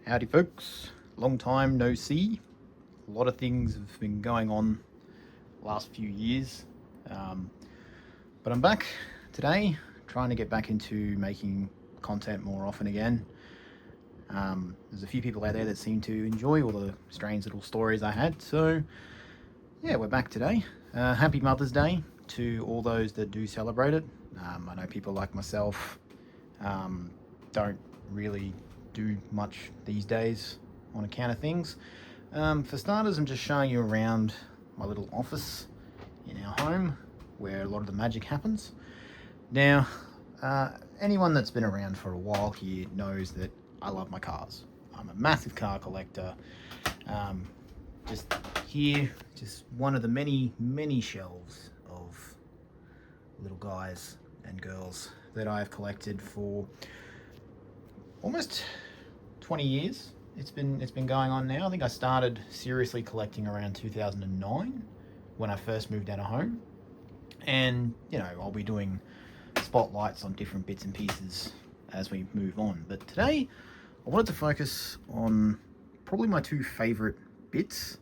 Howdy folks, long time no see. A lot of things have been going on the last few years, but I'm back today trying to get back into making content more often again. There's a few people out there that seem to enjoy all the strange little stories I had, so yeah, we're back today. Happy Mother's Day to all those that do celebrate it. I know people like myself don't really do much these days on account of things. For starters, I'm just showing you around my little office in our home where a lot of the magic happens. Now, anyone that's been around for a while here knows that I love my cars. I'm a massive car collector. Just here, just one of the many shelves of little guys and girls that I've collected for almost 20 years. It's been going on now. I think I started seriously collecting around 2009 when I first moved out of home. And, you know, I'll be doing spotlights on different bits and pieces as we move on. But today, I wanted to focus on probably my two favorite bits,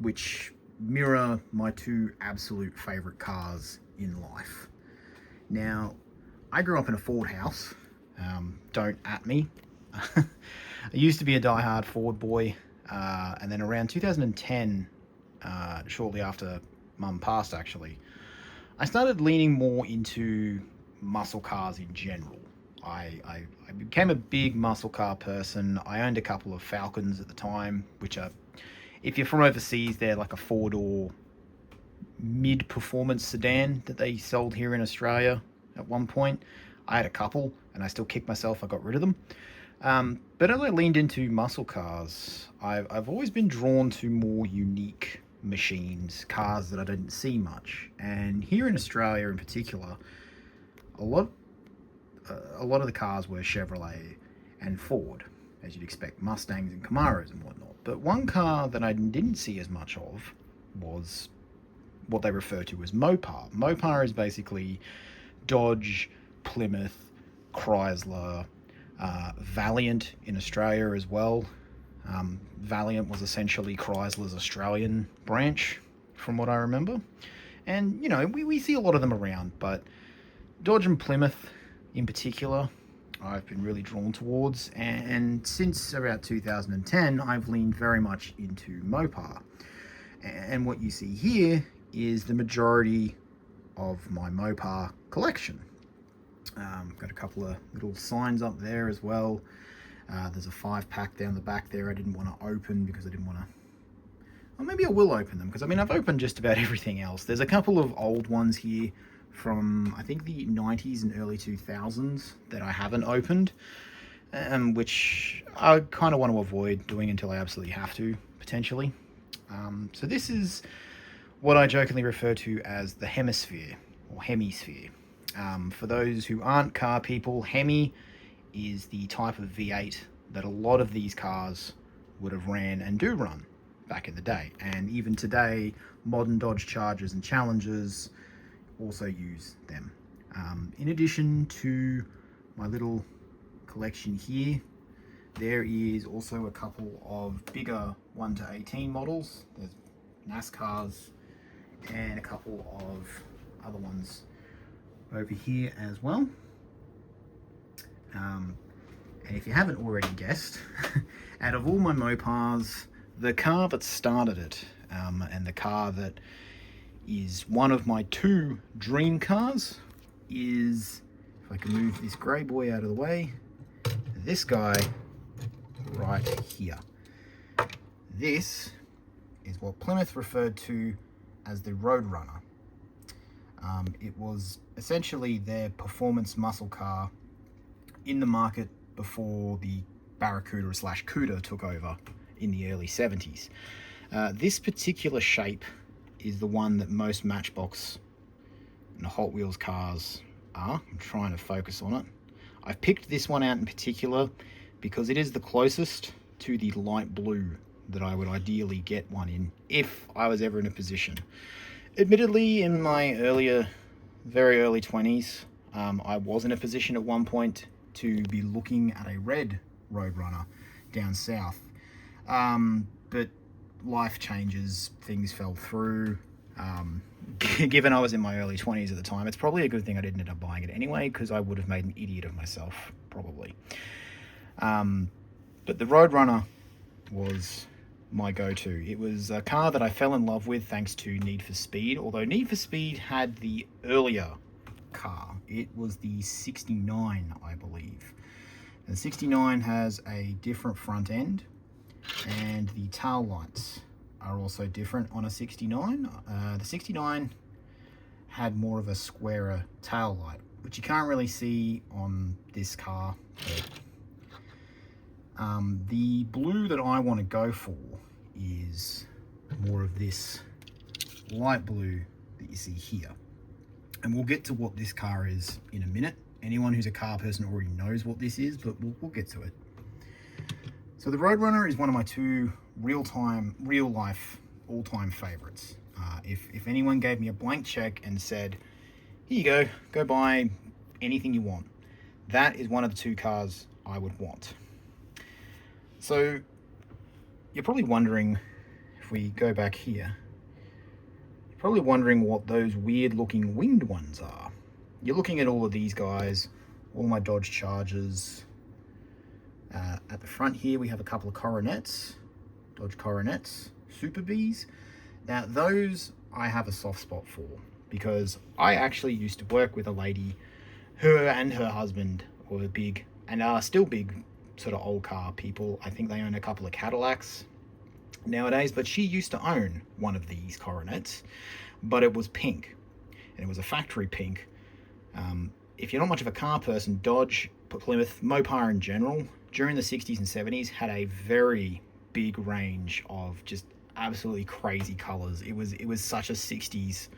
which mirror my two absolute favorite cars in life. Now, I grew up in a Ford house. Don't at me. I used to be a diehard Ford boy, and then around 2010, shortly after Mum passed actually, I started leaning more into muscle cars in general. I became a big muscle car person. I owned a couple of Falcons at the time, which are, if you're from overseas, they're like a four-door mid-performance sedan that they sold here in Australia at one point. I had a couple, and I still kick myself I got rid of them. But as I leaned into muscle cars, I've always been drawn to more unique machines, cars that I didn't see much. And here in Australia in particular, a lot of the cars were Chevrolet and Ford, as you'd expect, Mustangs and Camaros and whatnot. But one car that I didn't see as much of was what they refer to as Mopar. Mopar is basically Dodge, Plymouth, Chrysler, Valiant in Australia as well. Valiant was essentially Chrysler's Australian branch, from what I remember. And, you know, we see a lot of them around, but Dodge and Plymouth in particular, I've been really drawn towards. And since about 2010, I've leaned very much into Mopar. And what you see here is the majority of my Mopar collection. Got a couple of little signs up there as well. There's a 5-pack down the back there I didn't want to open because I didn't want to... Well, maybe I will open them because, I mean, I've opened just about everything else. There's a couple of old ones here from, I think, the 90s and early 2000s that I haven't opened, which I kind of want to avoid doing until I absolutely have to, potentially. So this is what I jokingly refer to as the hemisphere, or hemisphere. For those who aren't car people, Hemi is the type of V8 that a lot of these cars would have ran and do run back in the day. And even today, modern Dodge Chargers and Challengers also use them. In addition to my little collection here, there is also a couple of bigger 1 to 18 models. There's NASCARs and a couple of other ones over here as well. And if you haven't already guessed, out of all my Mopars, the car that started it, and the car that is one of my two dream cars is, if I can move this grey boy out of the way, this guy right here. This is what Plymouth referred to as the Roadrunner. It was essentially their performance muscle car in the market before the Barracuda / Cuda took over in the early 70s. This particular shape is the one that most Matchbox and Hot Wheels cars are. I'm trying to focus on it. I've picked this one out in particular because it is the closest to the light blue that I would ideally get one in if I was ever in a position. Admittedly, in my very early 20s, I was in a position at one point to be looking at a red Roadrunner down south. But life changes, things fell through. Given I was in my early 20s at the time, it's probably a good thing I didn't end up buying it anyway, because I would have made an idiot of myself, probably. But the Roadrunner was my go-to. It was a car that I fell in love with thanks to Need for Speed, although Need for Speed had the earlier car. It was the 69, I believe. And the 69 has a different front end, and the tail lights are also different on a 69. The 69 had more of a squarer tail light, which you can't really see on this car. The blue that I want to go for is more of this light blue that you see here. And we'll get to what this car is in a minute. Anyone who's a car person already knows what this is, but we'll get to it. So the Roadrunner is one of my two real life, all-time favorites. If anyone gave me a blank check and said, here you go buy anything you want, that is one of the two cars I would want. So you're probably wondering, if we go back here, you're probably wondering what those weird looking winged ones are. You're looking at all of these guys, all my Dodge Chargers. At the front here, we have a couple of Coronets, Dodge Coronets, Super Bs. Now, those I have a soft spot for, because I actually used to work with a lady. Her and her husband were big, and are still big, sort of old car people. I think they own a couple of Cadillacs nowadays, but she used to own one of these Coronets, but it was pink, and it was a factory pink. If you're not much of a car person, Dodge, Plymouth, Mopar in general, during the 60s and 70s had a very big range of just absolutely crazy colors. It was such a 60s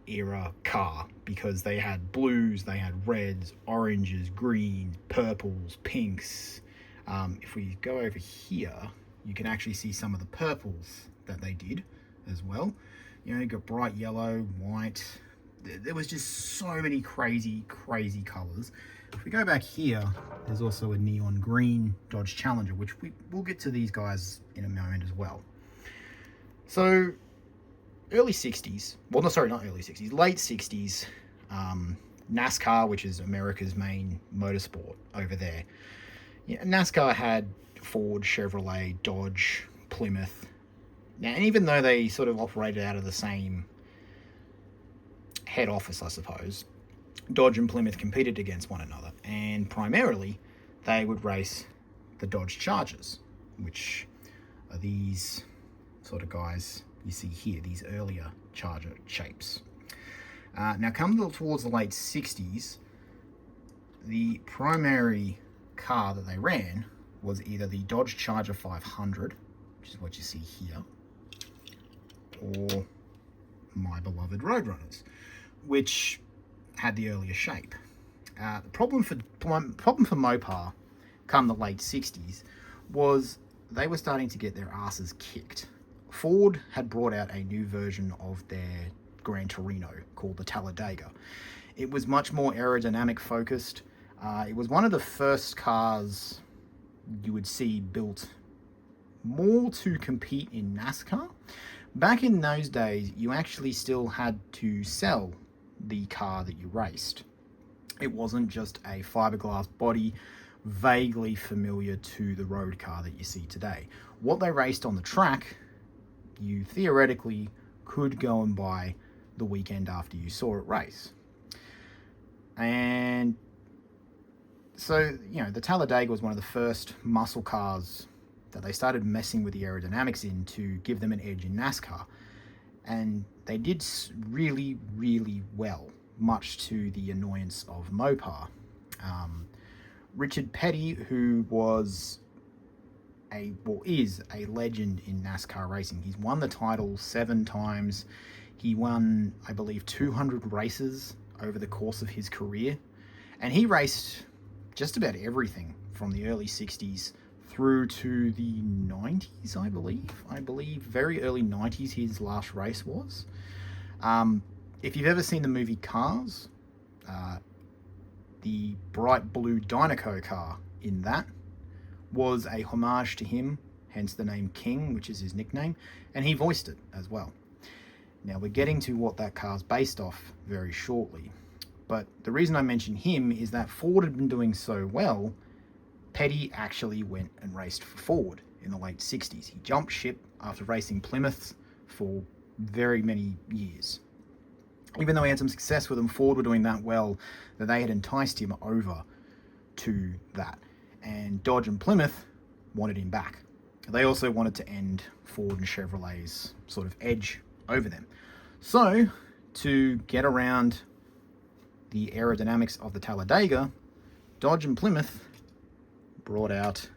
era car, because they had blues, they had reds, oranges, green, purples, pinks. If we go over here, you can actually see some of the purples that they did as well. You know, you got bright yellow, white. There was just so many crazy colors. If we go back here, there's also a neon green Dodge Challenger, which we'll get to these guys in a moment as well. So early 60s, well, no, sorry, not early 60s, late 60s, NASCAR, which is America's main motorsport over there. Yeah, NASCAR had Ford, Chevrolet, Dodge, Plymouth. Now, and even though they sort of operated out of the same head office, I suppose, Dodge and Plymouth competed against one another, and primarily they would race the Dodge Chargers, which are these sort of guys you see here, these earlier Charger shapes. Now, come towards the late 60s, the primary car that they ran was either the Dodge Charger 500, which is what you see here, or my beloved Roadrunners, which had the earlier shape. The problem for Mopar come the late 60s was they were starting to get their asses kicked. Ford had brought out a new version of their Gran Torino called the Talladega. It was much more aerodynamic focused. It was one of the first cars you would see built more to compete in NASCAR. Back in those days, you actually still had to sell the car that you raced. It wasn't just a fiberglass body vaguely familiar to the road car that you see today. What they raced on the track, you theoretically could go and buy the weekend after you saw it race. And so, you know, the Talladega was one of the first muscle cars that they started messing with the aerodynamics in to give them an edge in NASCAR. And they did really, really well, much to the annoyance of Mopar. Richard Petty, who is a legend in NASCAR racing. He's won the title 7 times. He won, I believe, 200 races over the course of his career. And he raced just about everything from the early 60s through to the 90s, I believe. Very early 90s his last race was. If you've ever seen the movie Cars, the bright blue Dynaco car in that was a homage to him, hence the name King, which is his nickname, and he voiced it as well. Now we're getting to what that car's based off very shortly, but the reason I mention him is that Ford had been doing so well, Petty actually went and raced for Ford in the late 60s. He jumped ship after racing Plymouths for very many years. Even though he had some success with them, Ford were doing that well that they had enticed him over to that. And Dodge and Plymouth wanted him back. They also wanted to end Ford and Chevrolet's sort of edge over them. So, to get around the aerodynamics of the Talladega, Dodge and Plymouth brought out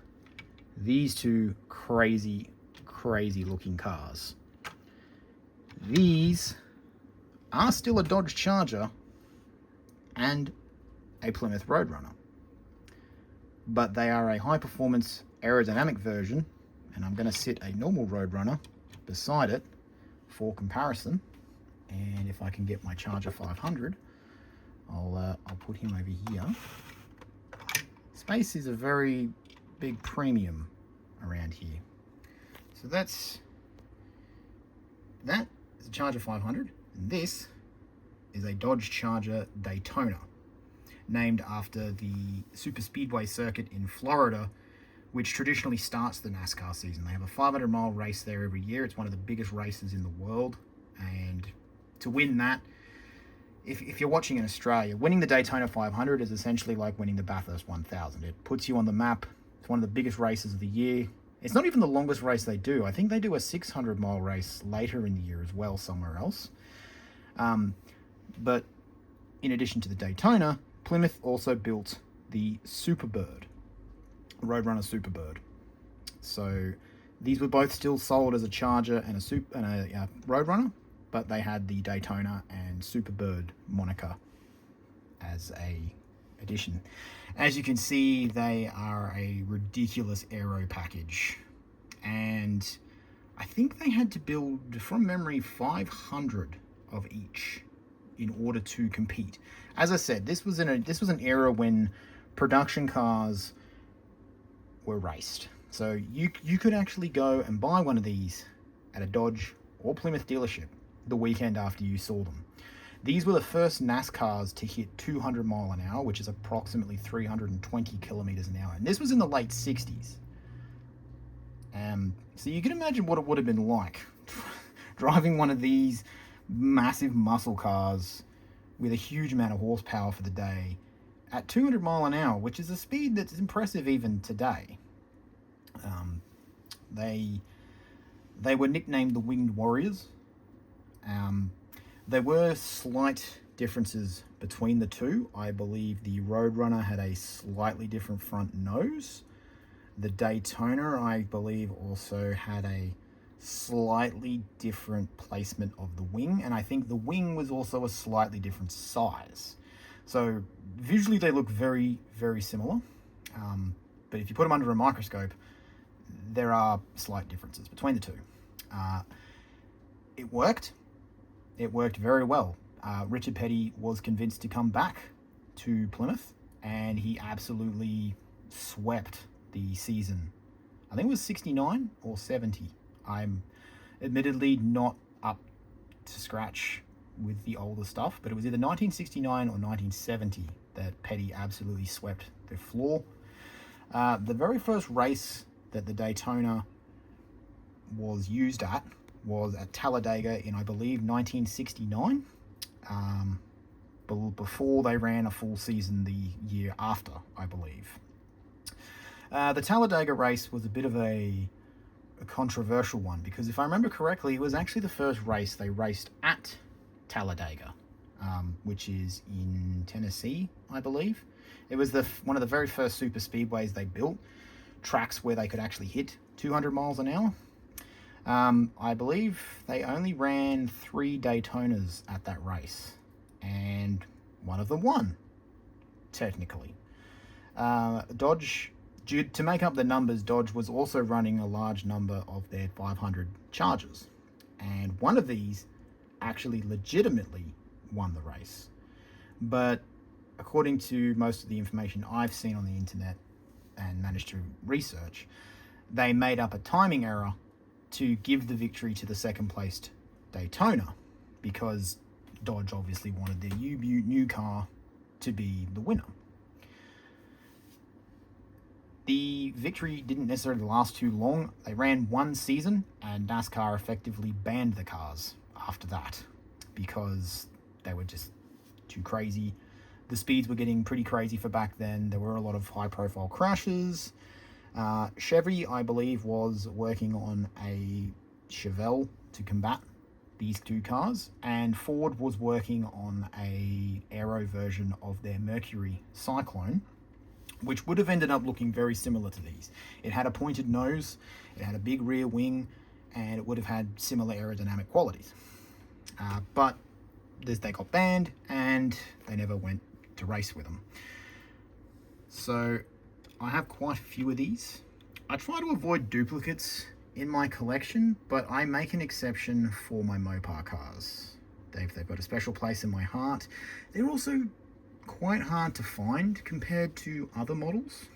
these two crazy looking cars. These are still a Dodge Charger and a Plymouth Roadrunner, but they are a high performance aerodynamic version, and I'm going to sit a normal Roadrunner beside it for comparison. And if I can get my Charger 500, I'll put him over here. Space is a very big premium around here. So that is a Charger 500, and this is a Dodge Charger Daytona, named after the super speedway circuit in Florida, which traditionally starts the NASCAR season. They have a 500-mile race there every year. It's one of the biggest races in the world, and to win that, if you're watching in Australia, winning the Daytona 500 is essentially like winning the Bathurst 1000. It puts you on the map. It's one of the biggest races of the year. It's not even the longest race they do. I think they do a 600-mile race later in the year as well, somewhere else. But in addition to the Daytona, Plymouth also built the Superbird, Roadrunner Superbird. So these were both still sold as a Charger and a Roadrunner, but they had the Daytona and Superbird moniker as a addition. As you can see, they are a ridiculous aero package, and I think they had to build, from memory, 500 of each in order to compete. As I said, this was an era when production cars were raced. So you could actually go and buy one of these at a Dodge or Plymouth dealership the weekend after you saw them. These were the first NASCARs to hit 200 mile an hour, which is approximately 320 kilometers an hour. And this was in the late 60s. So you can imagine what it would have been like driving one of these massive muscle cars with a huge amount of horsepower for the day at 200 mile an hour, which is a speed that's impressive even today. They were nicknamed the Winged Warriors. There were slight differences between the two. I believe the Roadrunner had a slightly different front nose. The Daytona, I believe, also had a slightly different placement of the wing, and I think the wing was also a slightly different size. So visually they look very, very similar, but if you put them under a microscope, there are slight differences between the two. It worked. It worked very well. Richard Petty was convinced to come back to Plymouth, and he absolutely swept the season. I think it was 69 or 70. I'm admittedly not up to scratch with the older stuff, but it was either 1969 or 1970 that Petty absolutely swept the floor. The very first race that the Daytona was used at was at Talladega in, I believe, 1969, before they ran a full season the year after, I believe. The Talladega race was a bit of a controversial one, because if I remember correctly, it was actually the first race they raced at Talladega, which is in Tennessee, I believe. It was one of the very first super speedways they built, tracks where they could actually hit 200 miles an hour. I believe they only ran 3 Daytonas at that race, and one of them won, technically. Dodge, to make up the numbers, Dodge was also running a large number of their 500 Chargers, and one of these actually legitimately won the race. But according to most of the information I've seen on the internet, and managed to research, they made up a timing error to give the victory to the second placed Daytona, because Dodge obviously wanted their new car to be the winner. The victory didn't necessarily last too long. They ran one season, and NASCAR effectively banned the cars after that because they were just too crazy. The speeds were getting pretty crazy for back then. There were a lot of high-profile crashes. Chevy, I believe, was working on a Chevelle to combat these two cars, and Ford was working on a aero version of their Mercury Cyclone, which would have ended up looking very similar to these. It had a pointed nose, it had a big rear wing, and it would have had similar aerodynamic qualities. But they got banned, and they never went to race with them. So I have quite a few of these. I try to avoid duplicates in my collection, but I make an exception for my Mopar cars. They've got a special place in my heart. They're also quite hard to find compared to other models.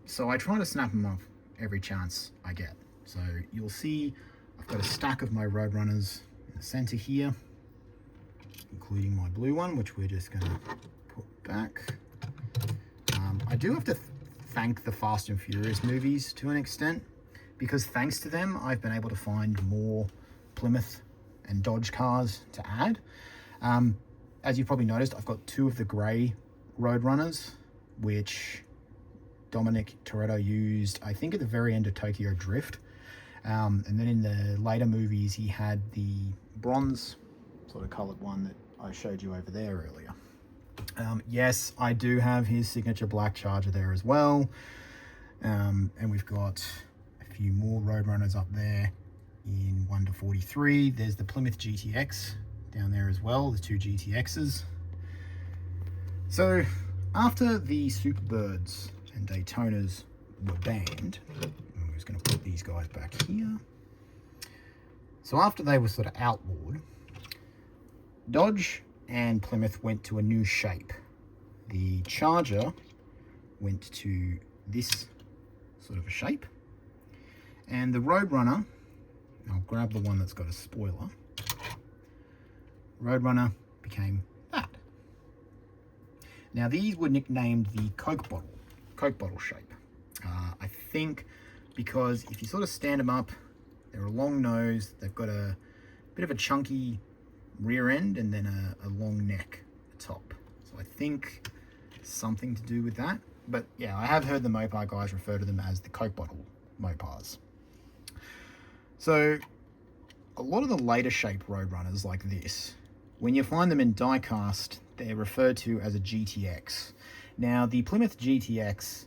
So I try to snap them up every chance I get. So you'll see I've got a stack of my Roadrunners in the center here, including my blue one, which we're just going to put back. I do have to thank the Fast and Furious movies to an extent, because thanks to them, I've been able to find more Plymouth and Dodge cars to add. As you've probably noticed, I've got two of the grey Roadrunners, which Dominic Toretto used, I think, at the very end of Tokyo Drift. And then in the later movies, he had the bronze sort of coloured one that I showed you over there earlier. Yes, I do have his signature black Charger there as well. And we've got a few more Roadrunners up there in 1 to 43. There's the Plymouth GTX down there as well, the two GTXs. So after the Superbirds and Daytonas were banned, I'm just going to put these guys back here. So after they were sort of outlawed, Dodge and Plymouth went to a new shape. The Charger went to this sort of a shape, and the Roadrunner, I'll grab the one that's got a spoiler, Roadrunner became that. Now these were nicknamed the Coke bottle shape. I think because if you sort of stand them up, they're a long nose, they've got a bit of a chunky rear end, and then a long neck at the top. So I think something to do with that. But yeah, I have heard the Mopar guys refer to them as the Coke bottle Mopars. So a lot of the later shape Roadrunners like this, when you find them in diecast, they're referred to as a GTX. Now the Plymouth GTX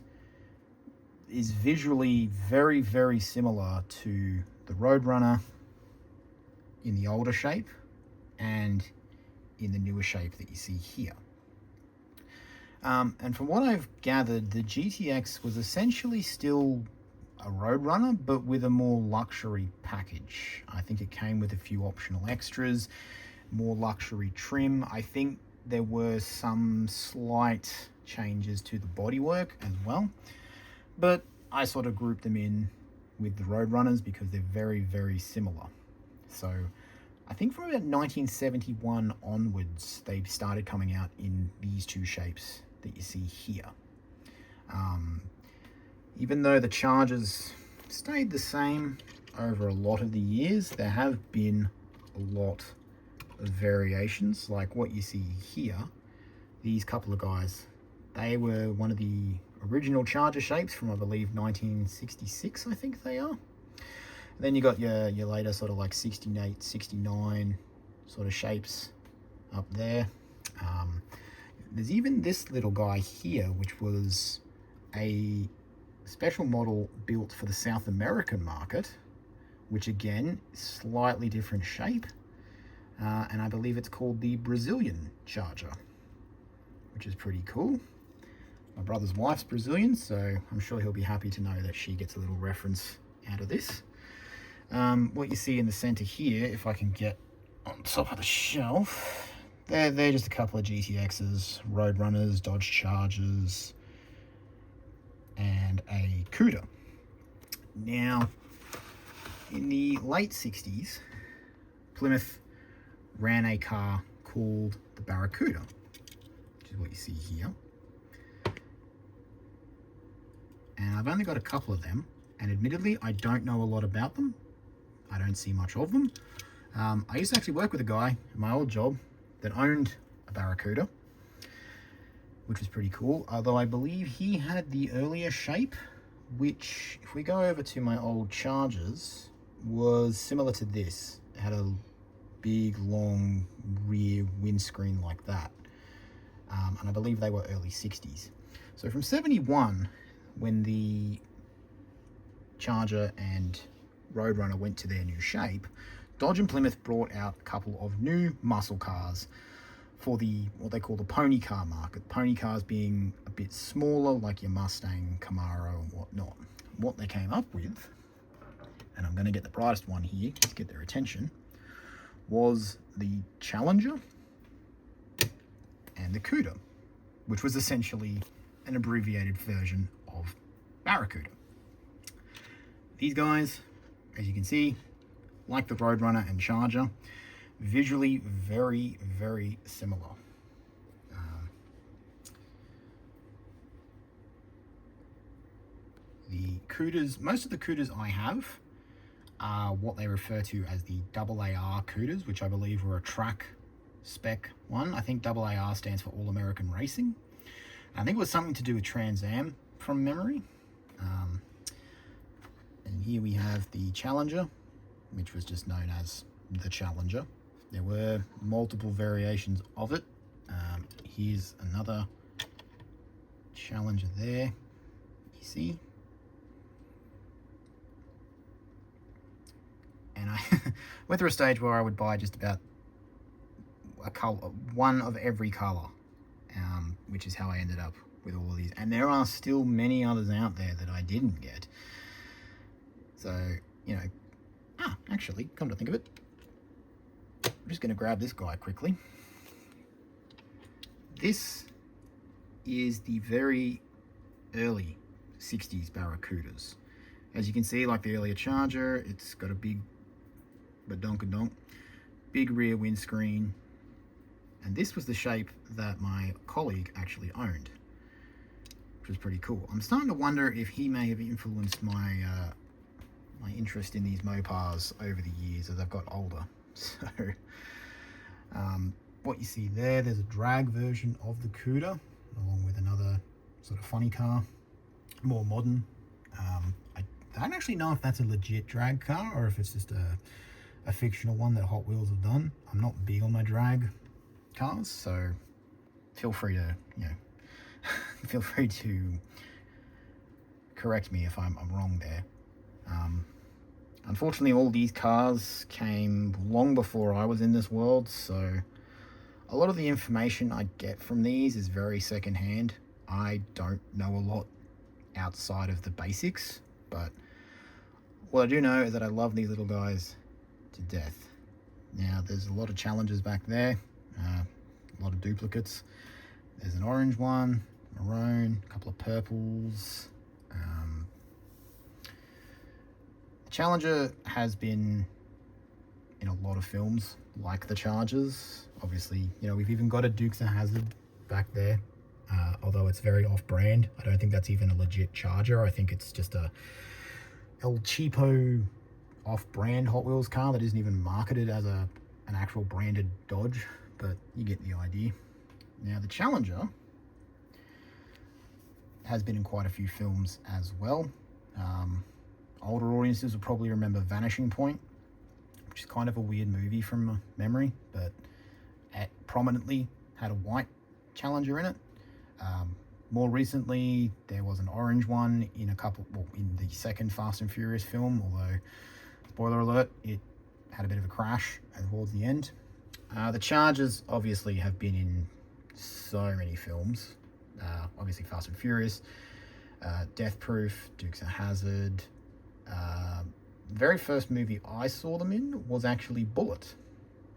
is visually very, very similar to the Roadrunner in the older shape and in the newer shape that you see here. And from what I've gathered, the GTX was essentially still a Roadrunner, but with a more luxury package. I think it came with a few optional extras, more luxury trim. I think there were some slight changes to the bodywork as well, but I sort of grouped them in with the Roadrunners because they're very, very similar. So I think from about 1971 onwards, they started coming out in these two shapes that you see here. Even though the Chargers stayed the same over a lot of the years, there have been a lot of variations, like what you see here. These couple of guys, they were one of the original Charger shapes from, I believe, 1966, I think they are. And then you got your later sort of like 68, 69 sort of shapes up there. There's even this little guy here, which was a special model built for the South American market, which again, slightly different shape. And I believe it's called the Brazilian Charger, which is pretty cool. My brother's wife's Brazilian, so I'm sure he'll be happy to know that she gets a little reference out of this. What you see in the center here, if I can get on top of the shelf, they're just a couple of GTXs, Roadrunners, Dodge Chargers, the Cuda. Now, in the late 60s, Plymouth ran a car called the Barracuda, which is what you see here. And I've only got a couple of them, and admittedly, I don't know a lot about them. I don't see much of them. I used to actually work with a guy in my old job that owned a Barracuda, which was pretty cool, although I believe he had the earlier shape, which, if we go over to my old Chargers, was similar to this. It had a big, long rear windscreen like that. And I believe they were early 60s. So from 71, when the Charger and Roadrunner went to their new shape, Dodge and Plymouth brought out a couple of new muscle cars for the what they call the pony car market. Pony cars being a bit smaller, like your Mustang, Camaro, and whatnot. What they came up with, and I'm going to get the brightest one here to get their attention, was the Challenger and the Cuda, which was essentially an abbreviated version of Barracuda. These guys, as you can see, like the Roadrunner and Charger, visually very, very similar. The Cudas, most of the Cudas I have are what they refer to as the AAR Cudas, which I believe were a track spec one. I think AAR stands for All American Racing. I think it was something to do with Trans Am from memory. And here we have the Challenger, which was just known as the Challenger. There were multiple variations of it. Here's another Challenger there, you see. And I went through a stage where I would buy just about a color, one of every color, which is how I ended up with all of these. And there are still many others out there that I didn't get. So, you know, actually, come to think of it, I'm just going to grab this guy quickly. This is the very early 60s Barracudas. As you can see, like the earlier Charger, it's got a big badonkadonk, big rear windscreen, and this was the shape that my colleague actually owned, which was pretty cool. I'm starting to wonder if he may have influenced my my interest in these Mopars over the years as I've got older. So what you see there, there's a drag version of the Cuda along with another sort of funny car, more modern. I don't actually know if that's a legit drag car or if it's just a fictional one that Hot Wheels have done. I'm not big on my drag cars, so feel free to, you know, feel free to correct me if I'm wrong there. Unfortunately, all these cars came long before I was in this world, so a lot of the information I get from these is very secondhand. I don't know a lot outside of the basics, but what I do know is that I love these little guys to death. Now, there's a lot of Challengers back there, a lot of duplicates. There's an orange one, maroon, a couple of purples. The Challenger has been in a lot of films, like the Chargers. Obviously, you know, we've even got a Dukes of Hazzard back there, although it's very off-brand. I don't think that's even a legit Charger. I think it's just a El cheapo off-brand Hot Wheels car that isn't even marketed as an actual branded Dodge, but you get the idea. Now, the Challenger has been in quite a few films as well. Older audiences will probably remember Vanishing Point, which is kind of a weird movie from memory, but prominently had a white Challenger in it. More recently, there was an orange one in in the second Fast and Furious film, although, spoiler alert, it had a bit of a crash towards the end. The Chargers obviously have been in so many films. Obviously Fast and Furious, Death Proof, Dukes of Hazzard. Very first movie I saw them in was actually Bullet,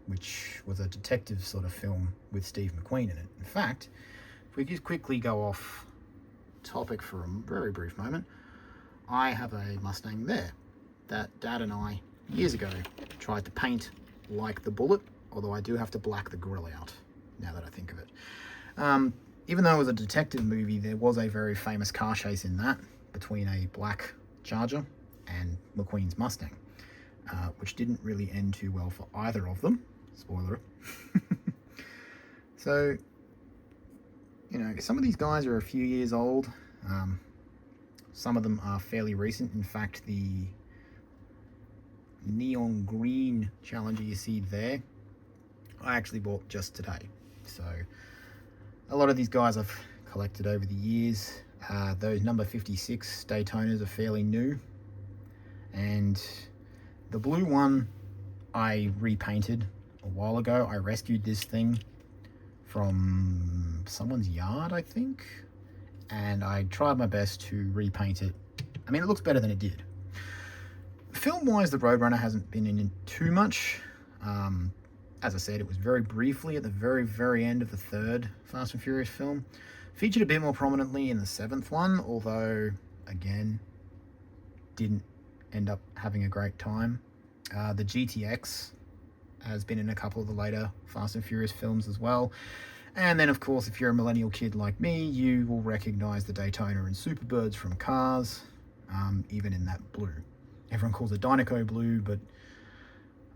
which was a detective sort of film with Steve McQueen in it. In fact, if we just quickly go off topic for a very brief moment, I have a Mustang there that Dad and I, years ago, tried to paint like the Bullet, although I do have to black the grill out, now that I think of it. Even though it was a detective movie, there was a very famous car chase in that between a black Charger and McQueen's Mustang, which didn't really end too well for either of them. Spoiler. So, you know, some of these guys are a few years old. Some of them are fairly recent. In fact, the neon green Challenger you see there, I actually bought just today. So a lot of these guys I've collected over the years. Those number 56 Daytonas are fairly new, and the blue one I repainted a while ago. I rescued this thing from someone's yard, I think, and I tried my best to repaint it. I mean, it looks better than it did. Film-wise, the Roadrunner hasn't been in too much. As I said, it was very briefly at the very end of the third Fast and Furious film. Featured a bit more prominently in the seventh one, although, again, didn't end up having a great time. The GTX has been in a couple of the later Fast and Furious films as well. And then, of course, if you're a millennial kid like me, you will recognize the Daytona and Superbirds from Cars, even in that blue. Everyone calls it Dynaco blue, but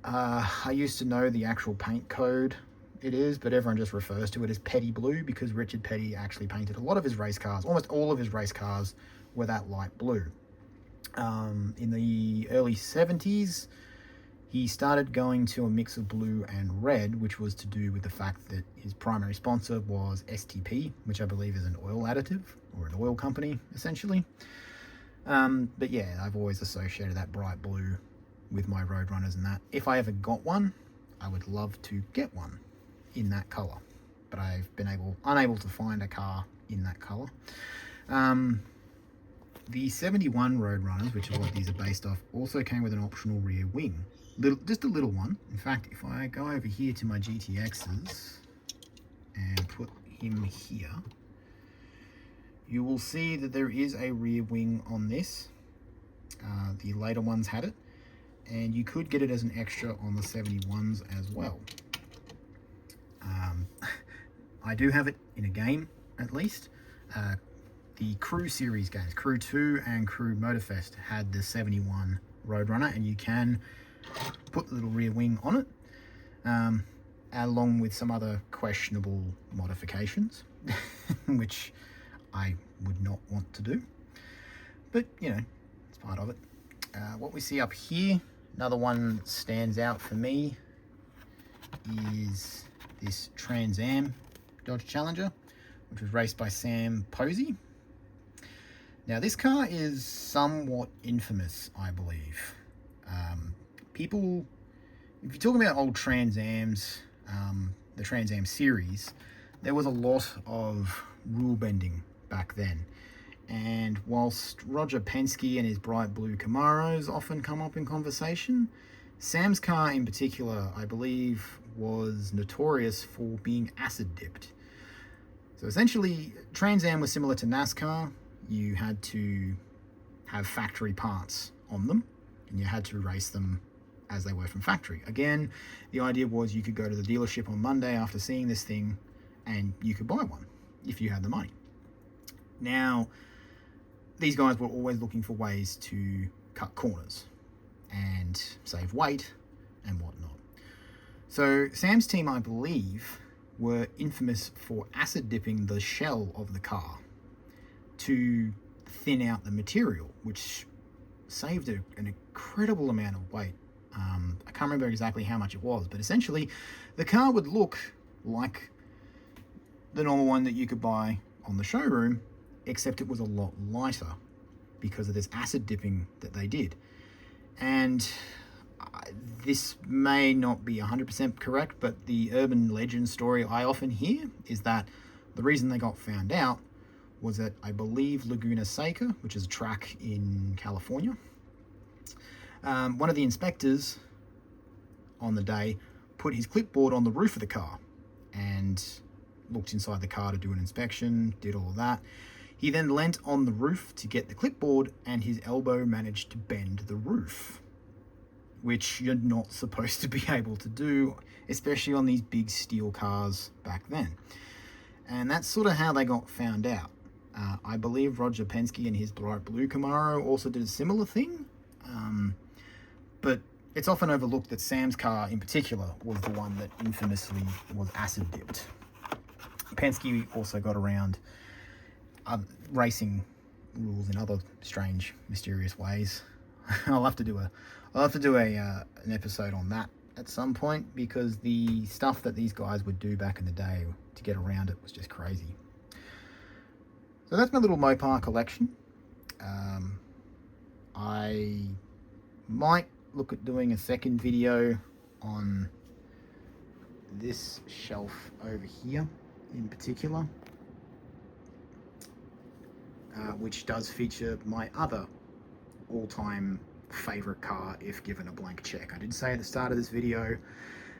I used to know the actual paint code it is, but everyone just refers to it as Petty Blue because Richard Petty actually painted a lot of his race cars. Almost all of his race cars were that light blue. In the early 70s, he started going to a mix of blue and red, which was to do with the fact that his primary sponsor was STP, which I believe is an oil additive, or an oil company, essentially. But yeah, I've always associated that bright blue with my Roadrunners and that. If I ever got one, I would love to get one in that colour. But I've been unable to find a car in that colour. The 71 Roadrunners, which is what these are based off, also came with an optional rear wing. Just a little one. In fact, if I go over here to my GTXs and put him here, you will see that there is a rear wing on this. The later ones had it, and you could get it as an extra on the 71s as well. I do have it in a game, at least. The Crew series games, Crew 2 and Crew Motorfest, had the 71 Roadrunner, and you can put the little rear wing on it, along with some other questionable modifications, which I would not want to do. But, you know, it's part of it. What we see up here, another one that stands out for me, is this Trans Am Dodge Challenger, which was raced by Sam Posey. Now, this car is somewhat infamous, I believe. People, if you're talking about old Trans Ams, the Trans Am series, there was a lot of rule bending back then. And whilst Roger Penske and his bright blue Camaros often come up in conversation, Sam's car in particular, I believe, was notorious for being acid dipped. So essentially, Trans Am was similar to NASCAR. You had to have factory parts on them, and you had to race them as they were from factory. Again, the idea was you could go to the dealership on Monday after seeing this thing, and you could buy one if you had the money. Now, these guys were always looking for ways to cut corners and save weight and whatnot. So Sam's team, I believe, were infamous for acid dipping the shell of the car to thin out the material, which saved an incredible amount of weight. I can't remember exactly how much it was, but essentially the car would look like the normal one that you could buy on the showroom, except it was a lot lighter because of this acid dipping that they did. And this may not be 100% correct, but the urban legend story I often hear is that the reason they got found out was that I believe Laguna Seca, which is a track in California, one of the inspectors on the day put his clipboard on the roof of the car and looked inside the car to do an inspection, did all of that. He then leant on the roof to get the clipboard, and his elbow managed to bend the roof, which you're not supposed to be able to do, especially on these big steel cars back then. And that's sort of how they got found out. I believe Roger Penske and his bright blue Camaro also did a similar thing, but it's often overlooked that Sam's car in particular was the one that infamously was acid dipped. Penske also got around racing rules in other strange, mysterious ways. I'll have to do an episode on that at some point, because the stuff that these guys would do back in the day to get around it was just crazy. So that's my little Mopar collection. I might look at doing a second video on this shelf over here in particular, which does feature my other all-time favorite car if given a blank check. I did say at the start of this video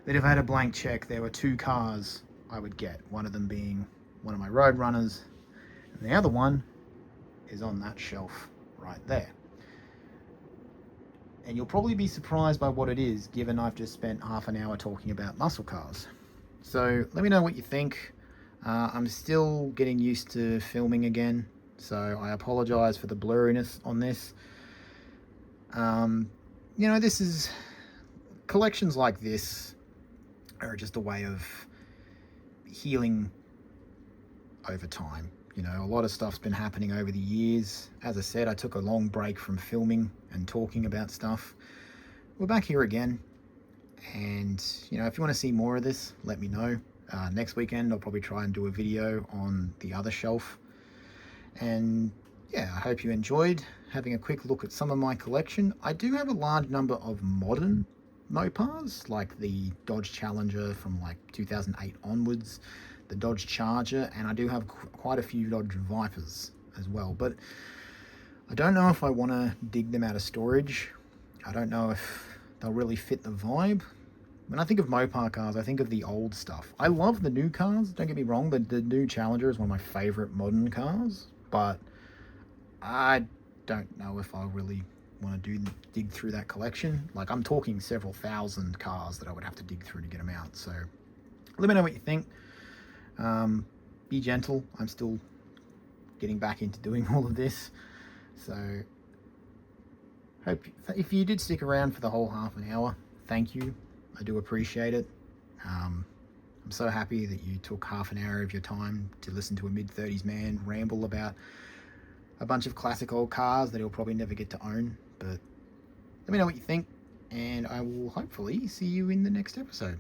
that if I had a blank check, there were two cars I would get, one of them being one of my Road Runners, and the other one is on that shelf right there. And you'll probably be surprised by what it is, given I've just spent half an hour talking about muscle cars. So let me know what you think. I'm still getting used to filming again, so I apologize for the blurriness on this. You know, collections like this are just a way of healing over time. You know, a lot of stuff's been happening over the years. As I said, I took a long break from filming and talking about stuff. We're back here again, and you know, if you want to see more of this, let me know. Next weekend I'll probably try and do a video on the other shelf. And yeah, I hope you enjoyed having a quick look at some of my collection. I do have a large number of modern Mopars, like the Dodge Challenger from like 2008 onwards, the Dodge Charger, and I do have quite a few Dodge Vipers as well, but I don't know if I want to dig them out of storage. I don't know if they'll really fit the vibe. When I think of Mopar cars, I think of the old stuff. I love the new cars, don't get me wrong, but the new Challenger is one of my favorite modern cars, but I don't know if I really want to dig through that collection. Like, I'm talking several thousand cars that I would have to dig through to get them out. So let me know what you think. Be gentle. I'm still getting back into doing all of this. So hope if you did stick around for the whole half an hour, thank you. I do appreciate it. I'm so happy that you took half an hour of your time to listen to a mid-30s man ramble about a bunch of classic old cars that he'll probably never get to own. But let me know what you think, and I will hopefully see you in the next episode.